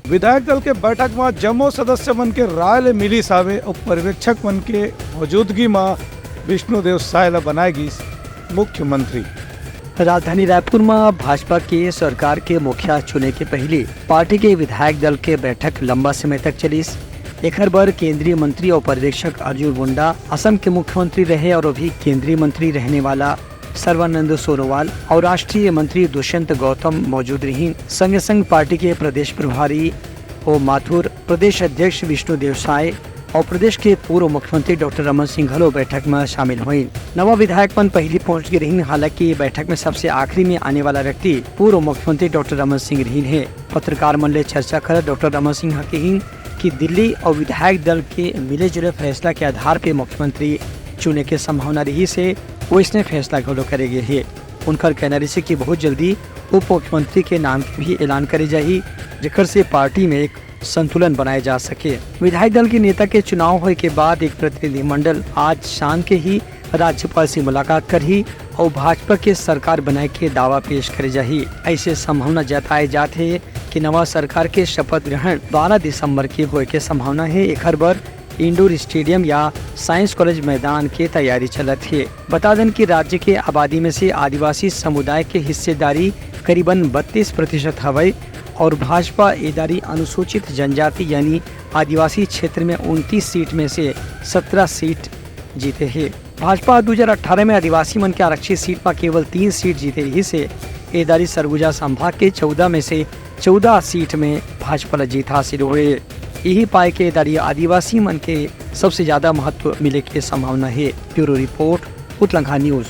विधायक दल के बैठक में जम्मो सदस्य मन के राय ले मिली सावे और पर्यवेक्षक मन के मौजूदगी में विष्णुदेव साय ला बनाएगी मुख्यमंत्री। राजधानी रायपुर में भाजपा के सरकार के मुखिया चुने के पहले पार्टी के विधायक दल के बैठक लंबा समय तक चली। एक बार केंद्रीय मंत्री और पर्यवेक्षक अर्जुन मुंडा असम के मुख्यमंत्री रहे और अभी केंद्रीय मंत्री रहने वाला सर्बानंद सोनोवाल और राष्ट्रीय मंत्री दुष्यंत गौतम मौजूद रही। संग संग पार्टी के प्रदेश प्रभारी ओ माथुर, प्रदेश अध्यक्ष विष्णुदेव साय और प्रदेश के पूर्व मुख्यमंत्री डॉक्टर रमन सिंह घलो बैठक में शामिल हुए। नवा विधायक मन पहली पहुंच गए रही। हालांकि बैठक में सबसे आखिरी में आने वाला व्यक्ति पूर्व मुख्यमंत्री डॉक्टर रमन सिंह रही है। पत्रकार मन ले चर्चा कर डॉक्टर रमन सिंह कही कि दिल्ली और विधायक दल के मिले जुले फैसला के आधार पे मुख्यमंत्री चुने के संभावना रही से वो इसने फैसला घोलो करेंगे है। उनका कहना रही कि बहुत जल्दी उप मुख्यमंत्री के नाम की भी ऐलान करे जाही, जिकर से पार्टी में एक संतुलन बनाया जा सके। विधायक दल के नेता के चुनाव होने के बाद एक प्रतिनिधिमंडल आज शाम के ही राज्यपाल से मुलाकात कर ही और भाजपा के सरकार बनाए के दावा पेश करे जाही। ऐसे संभावना जताए जाते है कि नवा सरकार के शपथ ग्रहण 12 दिसंबर के होने के संभावना है। एक बार इंडोर स्टेडियम या साइंस कॉलेज मैदान की तैयारी चलत है। बता दें कि राज्य के आबादी में से आदिवासी समुदाय के हिस्सेदारी करीबन 32% हवे और भाजपा इदारी अनुसूचित जनजाति यानी आदिवासी क्षेत्र में 29 सीट में से 17 सीट जीते हैं। भाजपा 2018 में आदिवासी मन के आरक्षित सीट पर केवल 3 सीट जीते रही से इदारी सरगुजा संभाग के 14 में से 14 सीट में भाजपा जीत हासिल हुए। यही पाए के इदारी आदिवासी मन के सबसे ज्यादा महत्व मिले की संभावना है। ब्यूरो रिपोर्ट, उत्तलंघा न्यूज।